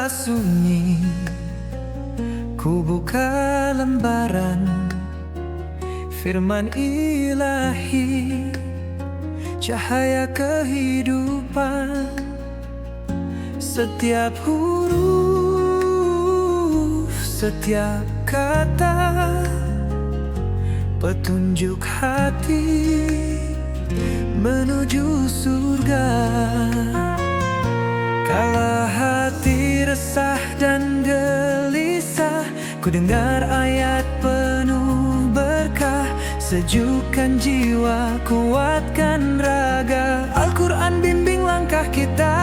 kala sunyi, ku buka lembaran firman ilahi, cahaya kehidupan. Setiap huruf, setiap kata, petunjuk hati menuju surga. Kala hati resah dan gelisah, ku dengar ayat penuh berkah, sejukkan jiwa, kuatkan raga. Al-Quran bimbing langkah kita.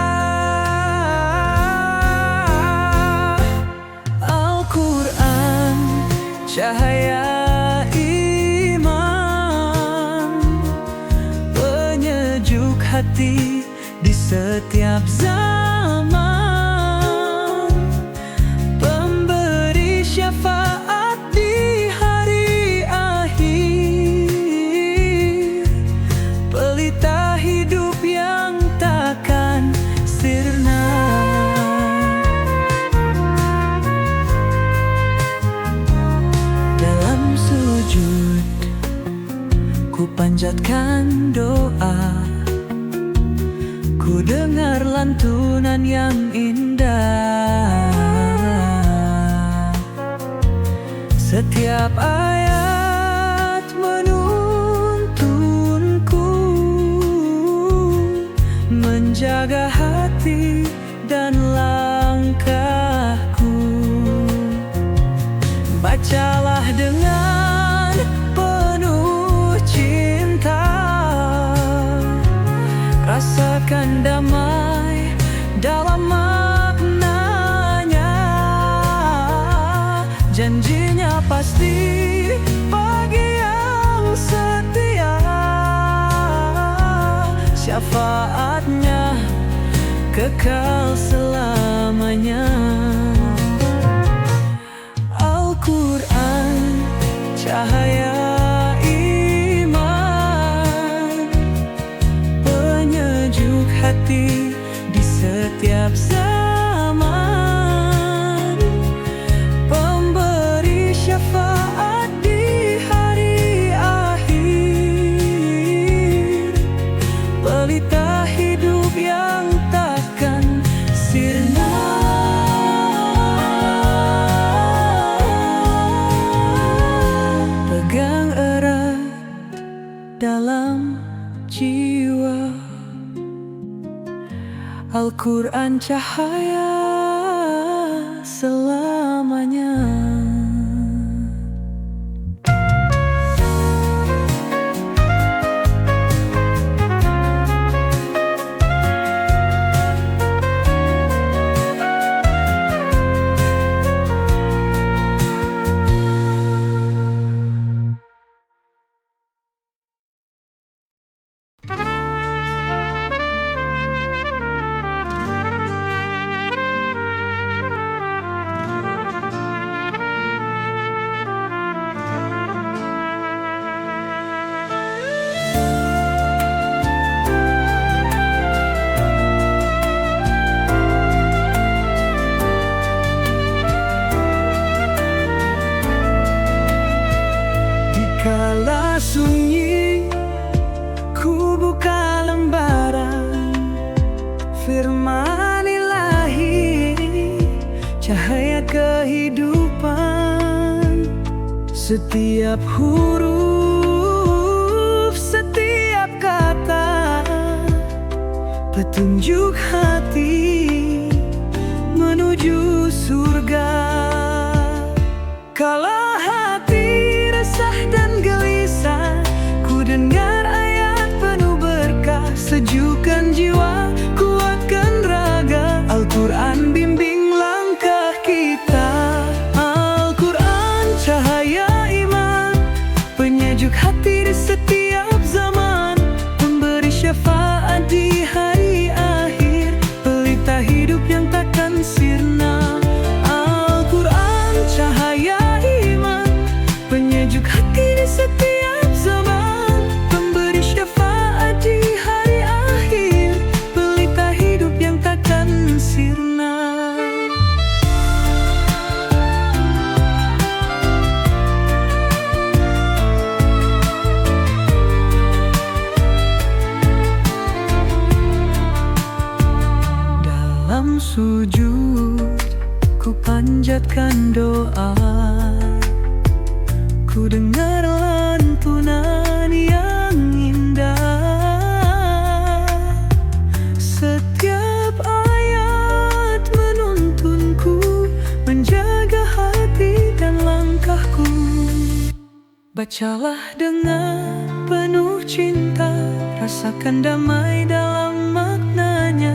Al-Quran cahaya iman, penyejuk hati di setiap zaman, pemberi syafaat di hari akhir, pelita hidup yang takkan sirna. Dalam sujud ku panjatkan doa, ku dengar lantunan yang indah. Setiap ayat menuntunku menjaga hati dan langkahku. Bacalah dengan penuh cinta, rasakan damai dalam maknanya. Janjinya pasti bagi yang setia, syafaatnya kekal selamanya. Al-Quran cahaya iman, penyejuk hati di setiap zaman, pemberi syafaat di hari akhir, pelita hidup yang takkan sirna. Pegang erat dalam jiwa, Al-Quran cahaya selamanya. Kala sunyi, ku buka lembaran firman ilahi, cahaya kehidupan. Setiap huruf, setiap kata, petunjuk hati menuju surga. Kala hati resah dan gelisah, ku dengar ayat penuh berkah, sejukkan jiwa, kuatkan raga. Al-Quran bimbing langkah kita. Al-Quran cahaya iman, penyejuk hati di setiap zaman, pemberi syafaat di hari akhir, pelita hidup yang takkan sirna. Al-Quran cahaya iman, penyejuk hati di memanjatkan doa. Ku dengar lantunan yang indah, setiap ayat menuntunku menjaga hati dan langkahku. Bacalah dengan penuh cinta, rasakan damai dalam maknanya.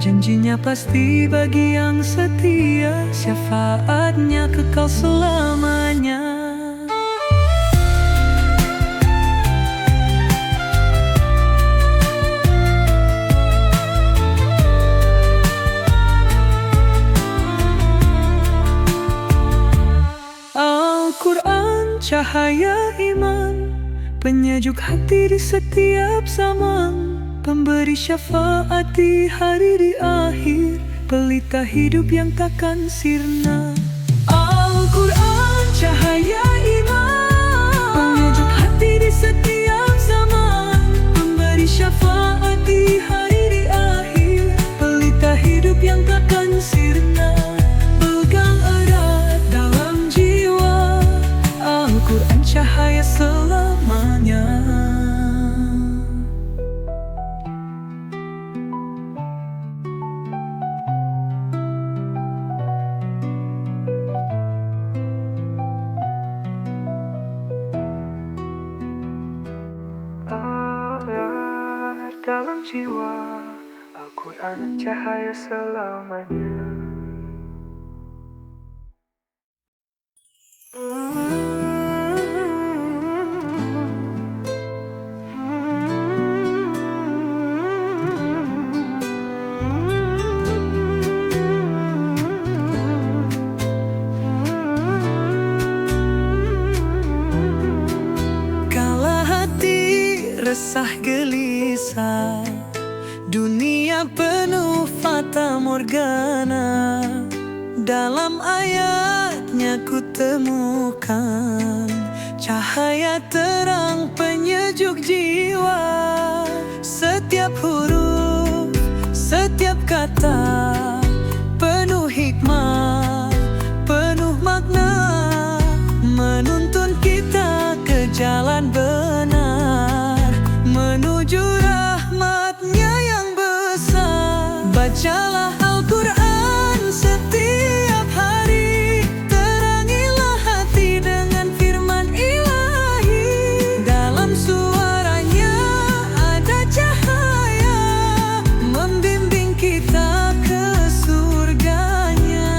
Janjinya pasti bagi yang setia, syafaatnya kekal selamanya. Al-Quran cahaya iman, penyejuk hati di setiap zaman, pemberi syafaat di hari di akhir, pelita hidup yang takkan sirna. Al-Quran cahaya iman, penyejuk hati di setiap zaman, pemberi syafaat di hari di akhir, pelita hidup yang takkan sirna. Pegang erat dalam jiwa, Al-Quran cahaya selamanya. Dalam jiwa, Al-Quran cahaya selamanya. Kala hati resah gelisah, dunia penuh fata morgana, dalam ayatnya ku temukan cahaya terang penyejuk jiwa. Setiap huruf, setiap kata penuh hikmah, penuh makna, menuntun kita ke jalan benar, menuju rahmatnya yang besar. Bacalah Al-Quran setiap hari, terangilah hati dengan firman ilahi. Dalam suaranya ada cahaya, membimbing kita ke surganya.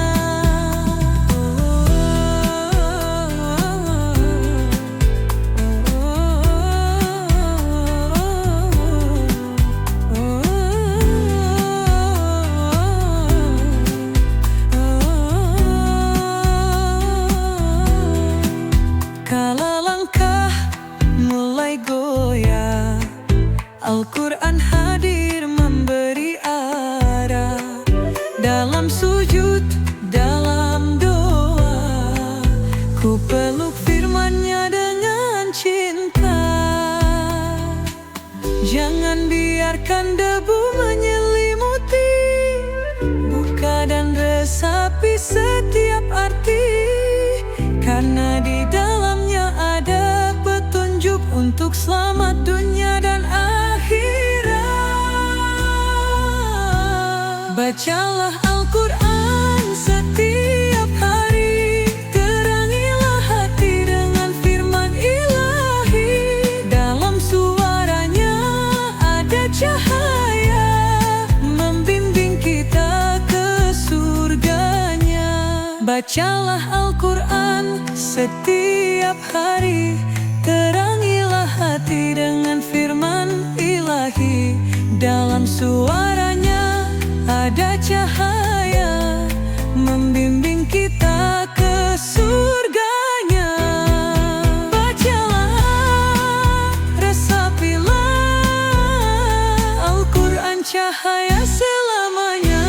Kala langkah mulai goyah, Al-Quran hadir memberi arah. Dalam sujud, dalam doa, ku peluk firman-Nya dengan cinta. Jangan biarkan debu menyelimuti, buka dan resapi setiap arti, karena di dalamnya ada petunjuk untuk selamat dunia dan akhirat. Bacalah Al-Quran setiap hari, terangilah hati dengan firman ilahi. Dalam suaranya ada cahaya, membimbing kita ke surganya. Bacalah Al-Quran setiap hari, terangilah hati dengan firman ilahi. Dalam suaranya ada cahaya, membimbing kita ke surganya. Bacalah, resapilah Al-Quran cahaya selamanya.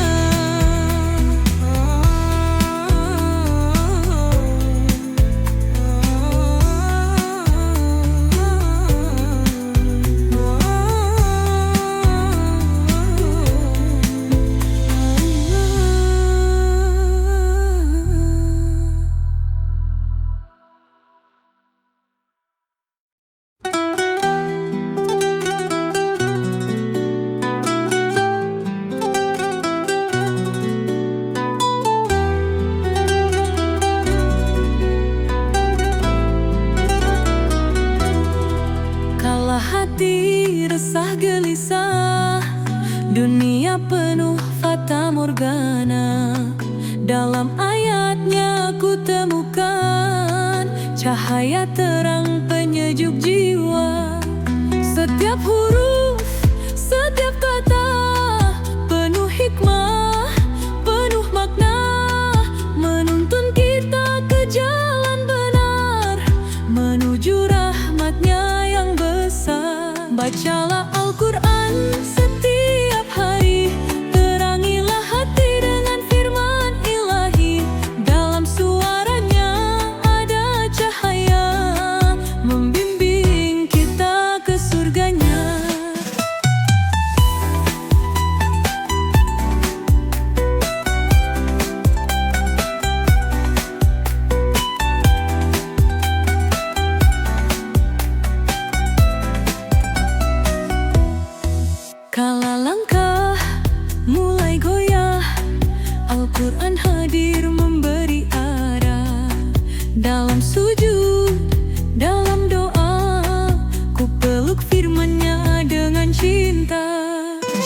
Lewatnya ku temukan cahaya terang penyejuk jiwa. Setiap huruf, setiap kata penuh hikmah, penuh makna, menuntun kita ke jalan benar, menuju rahmatnya yang besar. Bacalah Al-Quran setiap hari, terangilah hati dengan firman ilahi. Dalam suaranya ada cahaya, membimbing kita ke surganya. Kala langkah mulai goyah, Al-Quran hadir memberi arah. Dalam sujud, dalam doa, ku peluk firman-Nya dengan cinta.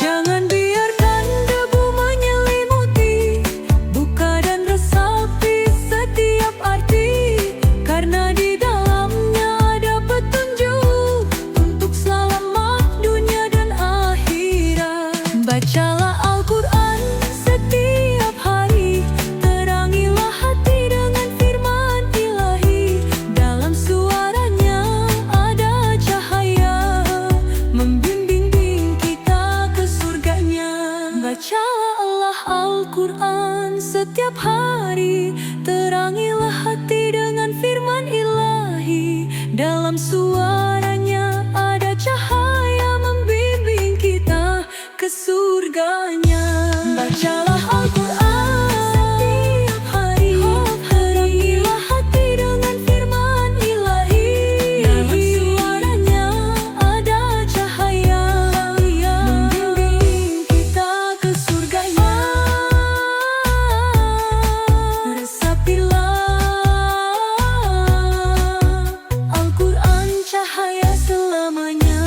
Jangan biarkan debu menyelimuti, buka dan resapi setiap arti, karena di dalamnya ada petunjuk untuk selamat dunia dan akhirat. Bacalah Al-Quran setiap hari, terangilah hati dengan firman ilahi. Dalam suaranya ada cahaya, membimbing kita ke surganya. Bacalah Allah Al-Quran setiap hari, terangilah hati dengan firman ilahi. Dalam suaranya ada cahaya, membimbing kita ke surganya. Bacalah Al-Quran setiap hari, terangilah hati dengan firman ilahi. Dalam suaranya ada cahaya, membimbing kita ke surganya. Resapilah Al-Quran, cahaya selamanya.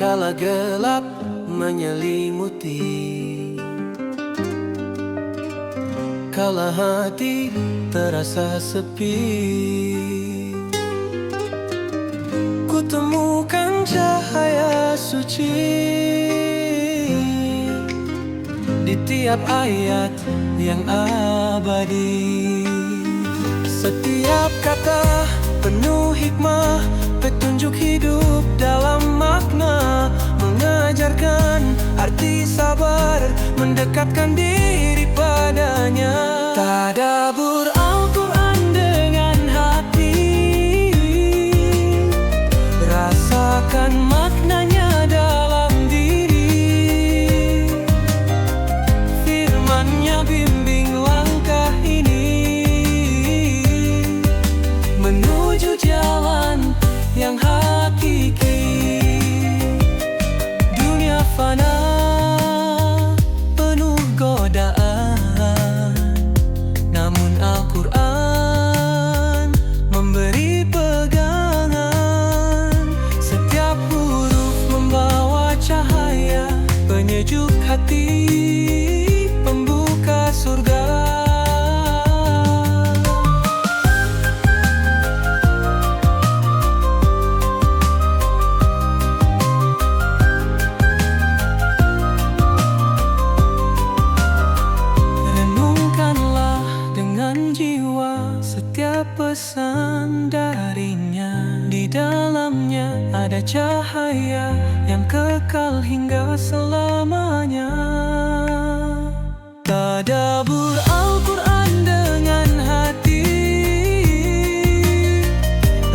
Kala gelap menyelimuti, kala hati terasa sepi, ku temukan cahaya suci di tiap ayat yang abadi. Setiap kata penuh hikmah, petunjuk hidup dalam makna, mengajarkan arti sabar, mendekatkan diri padanya. Tadabbur Al-Quran dengan hati, rasakan maknanya dalam diri. Firman-Nya bimbing langkah ini, menuju jalan yang hakiki. Dunia fana penuh godaan, namun Al-Quran memberi pegangan. Setiap huruf membawa cahaya, penyejuk hati, pembuka surga. Setiap pesan darinya, di dalamnya ada cahaya yang kekal hingga selamanya. Tadabbur Al-Quran dengan hati,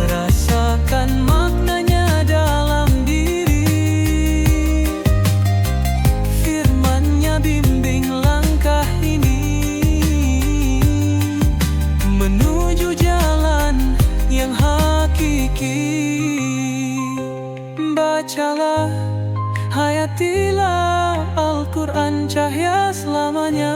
rasakan maknanya dalam diri. Firman-Nya bimbing langkah ini, bacalah, hayatilah Al-Quran cahaya selamanya.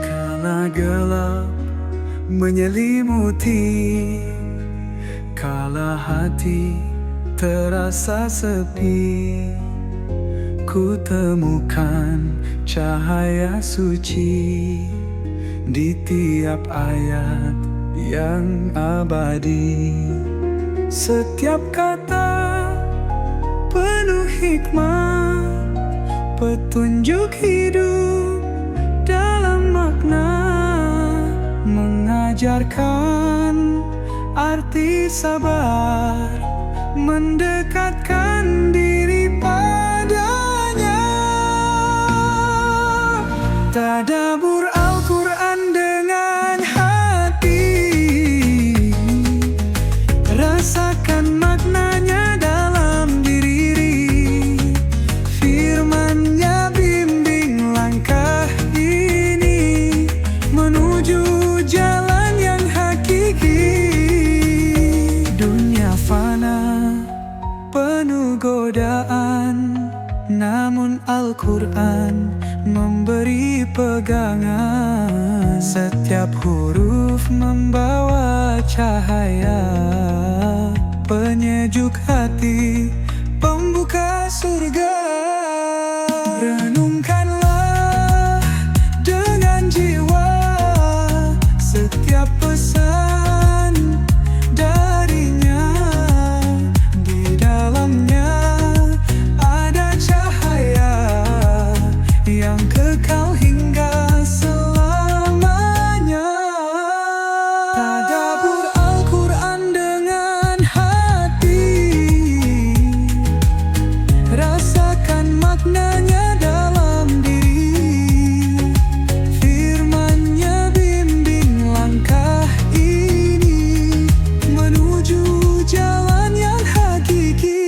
Kala gelap menyelimuti, kala hati terasa sepi, ku temukan cahaya suci di tiap ayat yang abadi. Setiap kata penuh hikmah, petunjuk hidup dalam makna, mengajarkan arti sabar, mendekatkan diri padanya. Tadabbur Al-Quran dengan hati, rasakan maknanya dalam diri. Firman-Nya bimbing langkah ini menuju jalan yang hakiki. Dunia fana penuh godaan, namun Al-Quran memberi pegangan. Setiap huruf membawa cahaya, penyejuk hati, pembuka surga. Renungkanlah dengan jiwa setiap pesan darinya. Di dalamnya ada cahaya yang kekal hingga selamanya. Tadabbur Al-Quran dengan hati, rasakan maknanya dalam diri. Firman-Nya bimbing langkah ini menuju jalan yang hakiki.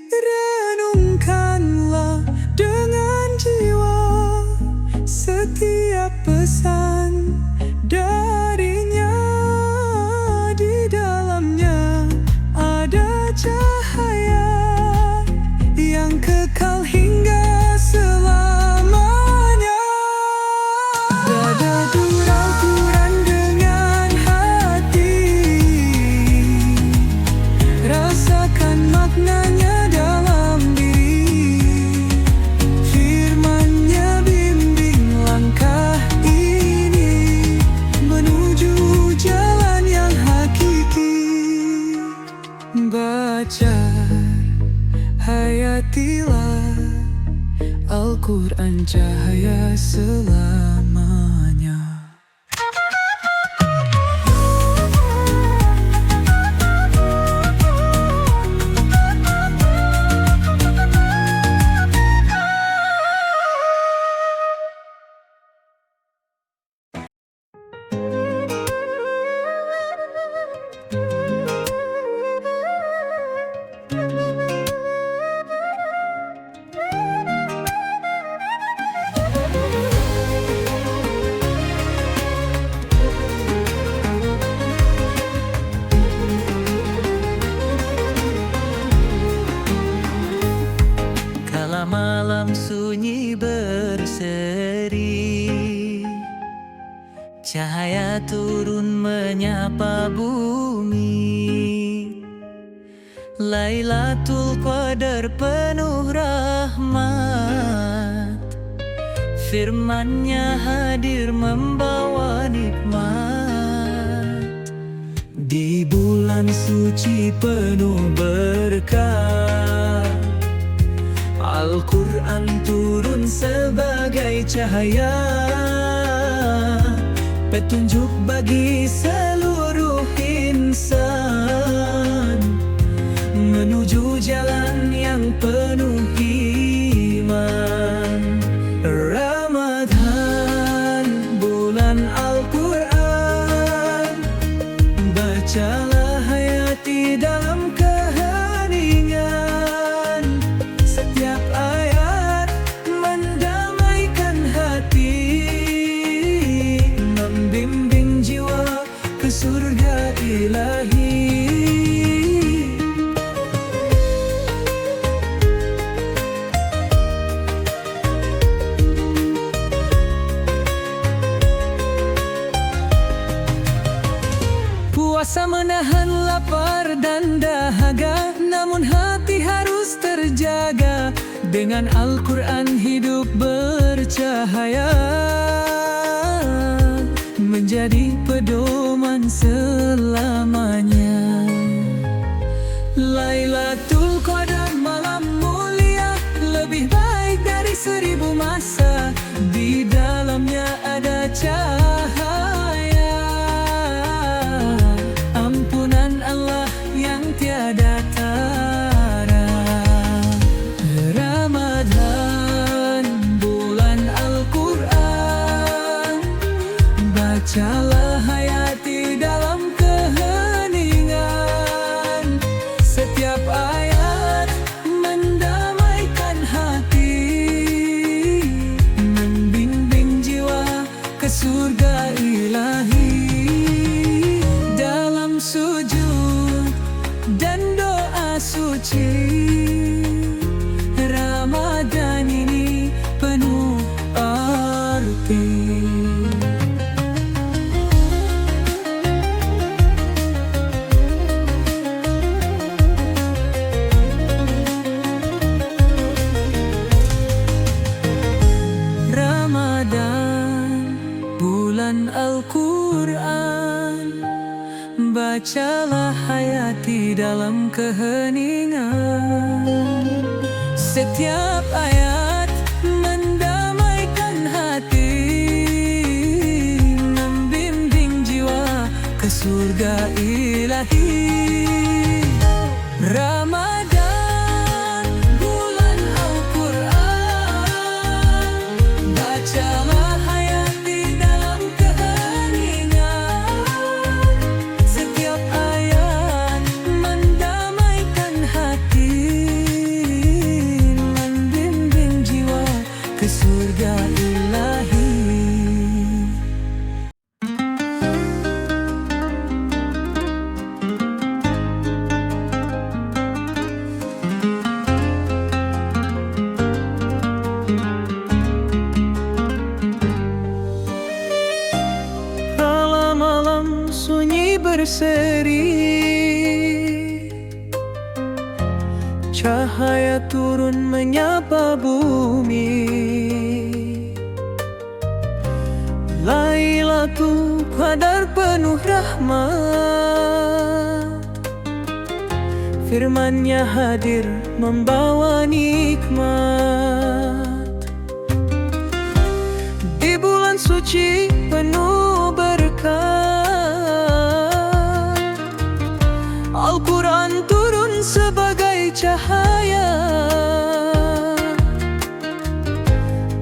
Renungkanlah dengan jiwa setiap pesan darinya. Di dalamnya ada cahaya yang kekal hingga selamanya. Tadabbur Al-Quran dengan hati, rasakan maknanya dalam diri. Firman-Nya bimbing langkah ini menuju jalan yang hakiki. Baca, hayatilah Al-Quran cahaya selamanya. Kala malam sunyi berseri, cahaya turun menyapa bumi. Lailatul Qadar penuh rahmat, firman-Nya hadir membawa nikmat. Di bulan suci penuh berkah, Al-Quran turun sebagai cahaya, petunjuk bagi seluruh insan, menuju jalan yang penuh iman. Ramadan, bulan Al-Quran, bacalah hayati dalam keheningan. Setiap ayat mendamaikan hati, membimbing jiwa ke surga ilahi. Puasa menahan lapar dan dahaga, namun hati harus terjaga. Dengan Al-Quran hidup bercahaya, menjadi pedoman selamanya. Lailatul Qadar malam mulia, lebih baik dari 1000 masa. Di dalamnya ada cahaya, ampunan Allah yang tiada tara. Ramadan, bulan Al-Quran, bacalah hayati dalam keheningan. Setiap ayat mendamaikan hati, membimbing jiwa ke surga ilahi. Dalam sujud dan doa suci, Ramadan ini penuh arti. Ramadan, bulan Al-Quran, bacalah hayati dalam keheningan. Setiap ayat mendamaikan hati, membimbing jiwa ke surga ilahi. Ramadan, bulan Al-Quran, bacalah hayati dalam keheningan. Setiap ayat mendamaikan hati, membimbing jiwa ke surga ilahi. Malam-malam sunyi berseri, cahaya turun menyapa bumi. Lailatul Qadar penuh rahmat, firman-Nya hadir membawa nikmat. Di bulan suci penuh berkah, Al-Quran turun sebagai cahaya,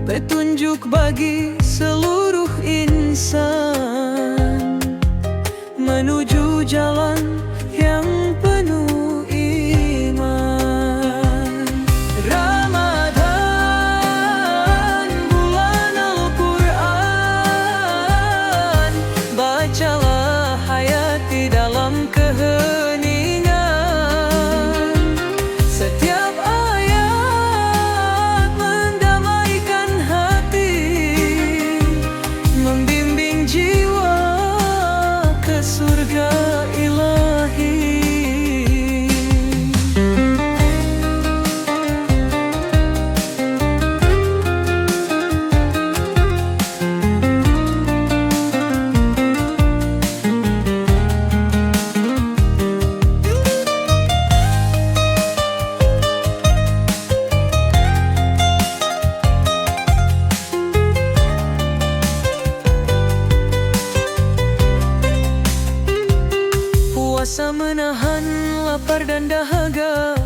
petunjuk bagi seluruh insan, menuju jalan yang penuh iman. Ramadan, bulan Al-Quran, bacalah hayati dalam keheningan. Setiap ayat mendamaikan hati, membimbing jiwa ke surga ilahi. sabar dan dahaga,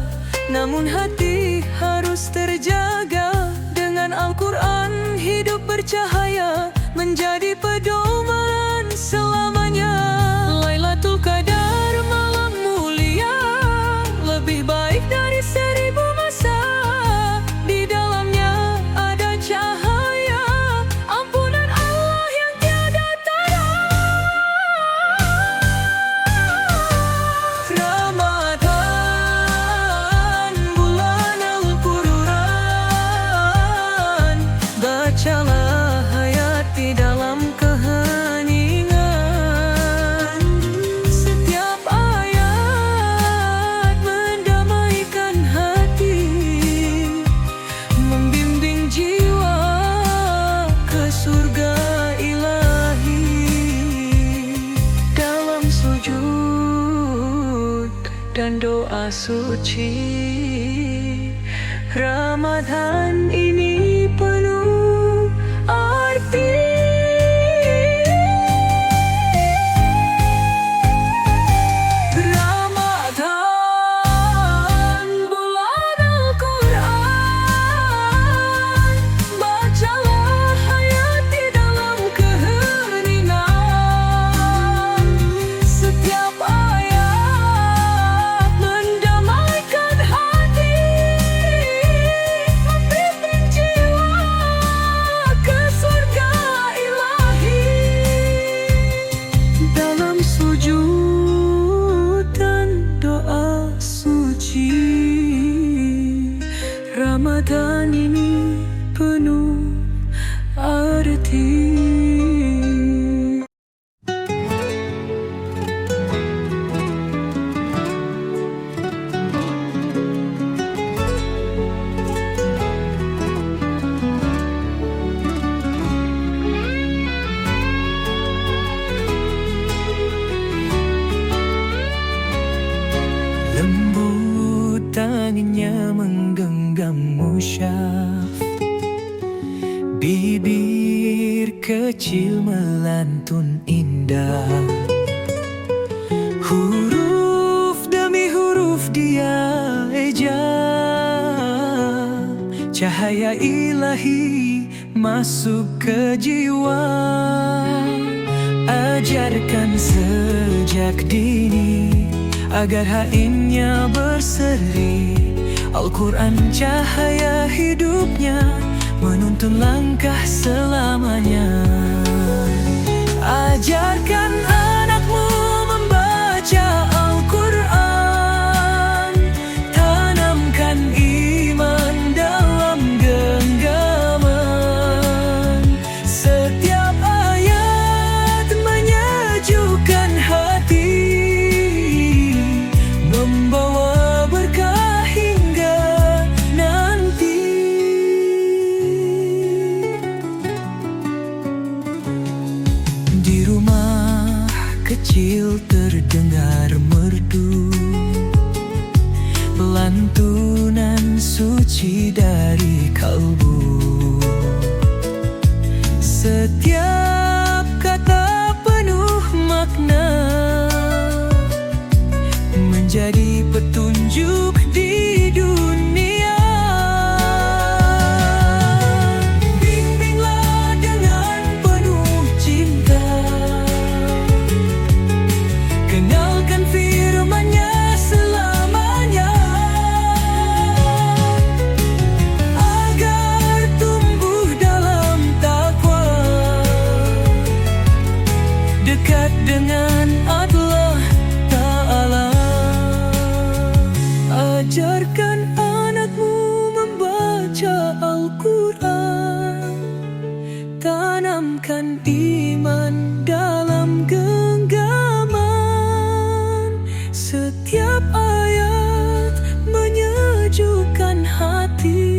namun hati harus terjaga. Dengan Al-Quran hidup bercahaya, menjadi pedoman selamanya. Lailatul Qadar malam mulia, lebih baik dari 1000 masa. Di dalamnya ada cahaya, ampunan Allah yang tiada tara. Ramadan, bulan Al-Quran, bacalah hayat di dalam keheningan. Setiap ayat mendamaikan hati, membimbing jiwa ke surga ilahi. Dalam sujud dan doa suci, Ramadan ini penuh arti. Ramadan, bulan Al-Quran, bacalah hayat di dalam keheningan. Setiap ayat mendamaikan hati, membimbing jiwa ke surga ilahi. Dalam sujud dan doa suci, Ramadan ini penuh arti. Lembut tangannya menggenggam musyaf, bibir kecil melantun indah. Huruf demi huruf dia eja, cahaya ilahi masuk ke jiwa. Ajarkan sejak dini agar hainnya berseri. Al-Quran cahaya hidupnya, menuntun langkah selamanya. Ajarkan anakmu membaca Al-Quran, tanamkan iman dalam genggaman. Setiap ayat menyejukkan hati, membawa berkah hingga nanti. Di rumah kecil terdengar merdu lantunan suci dari kalbu. Setiap kata penuh makna, menjadi petunjuk di dunia. Bimbinglah dengan penuh cinta, kenalkan firman-Nya selamanya, agar tumbuh dalam takwa, dekat dengan Allah Ta'ala. Ajarkan anakmu membaca Al-Quran, tanamkan iman dalam genggaman. Setiap ayat menyejukkan hati,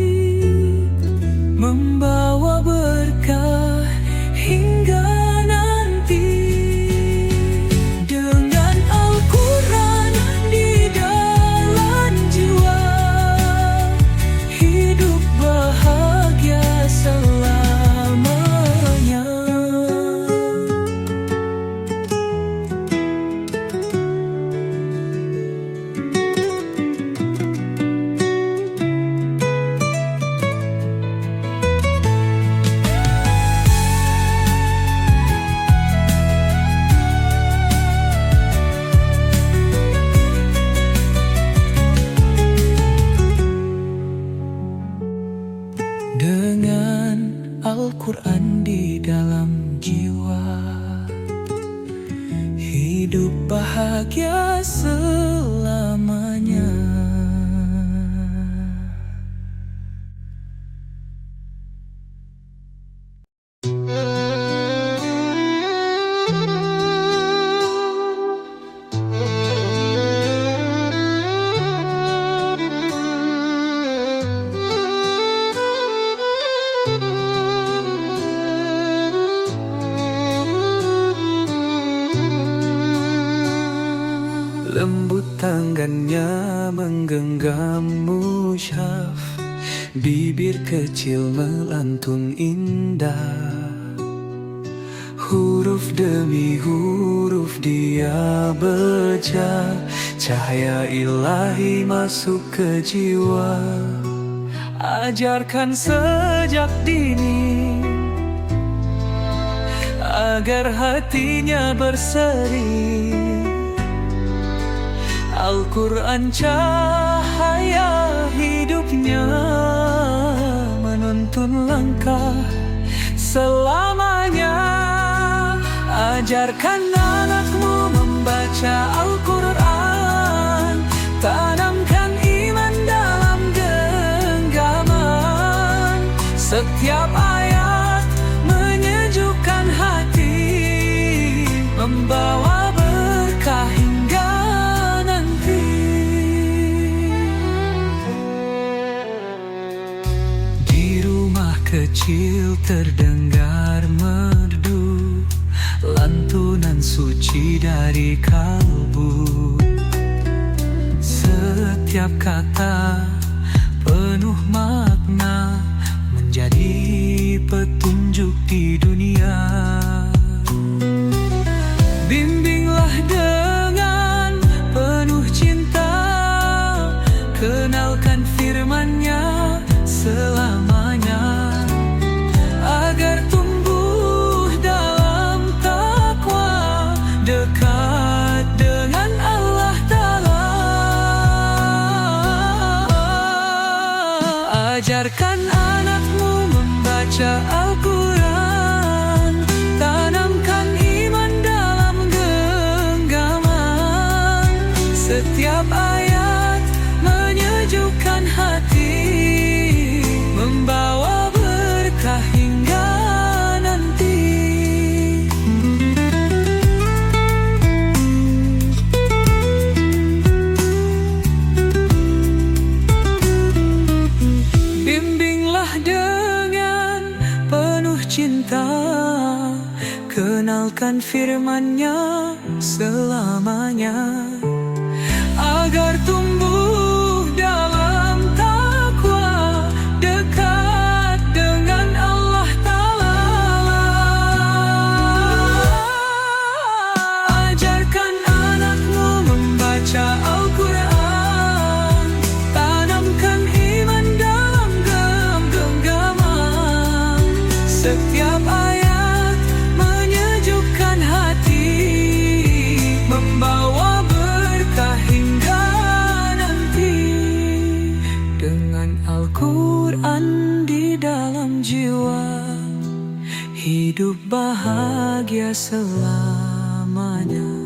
membawa berkah hingga nanti. Dengan Al-Quran di dalam jiwa, hidup bahagia selamanya. bahagia selamanya. Lembut tangannya menggenggam mushaf, bibir kecil melantun indah. Huruf demi huruf dia baca, cahaya ilahi masuk ke jiwa. Ajarkan sejak dini agar hatinya berseri. Al-Quran cahaya hidupnya, menuntun langkah selamanya. Ajarkan anakmu membaca Al-Quran, tanamkan iman dalam genggaman. Setiap ayat menyejukkan hati, membawa berkah hingga nanti. Di rumah kecil terdengar merdu lantunan suci dari kalbu. Setiap kata penuh makna, menjadi petunjuk di dunia. Bimbinglah dengan penuh cinta, kenalkan firman-Nya selamanya, agar tumbuh dalam takwa, dekat dengan Allah Ta'ala. Ajarkan anakmu membaca Al-Quran, tanamkan iman dalam genggaman. Setiap ayat menyejukkan hati, membawa berkah hingga nanti. Bimbinglah dengan penuh cinta, kenalkan firman-Nya selamanya, agar tumbuh dalam takwa, dekat dengan Allah Ta'ala. Ajarkan anakmu membaca Al-Quran, tanamkan iman dalam genggaman. Setiap ayat menyejukkan hati, membawa berkah hingga nanti. Dengan Al-Quran di dalam jiwa, hidup bahagia selamanya.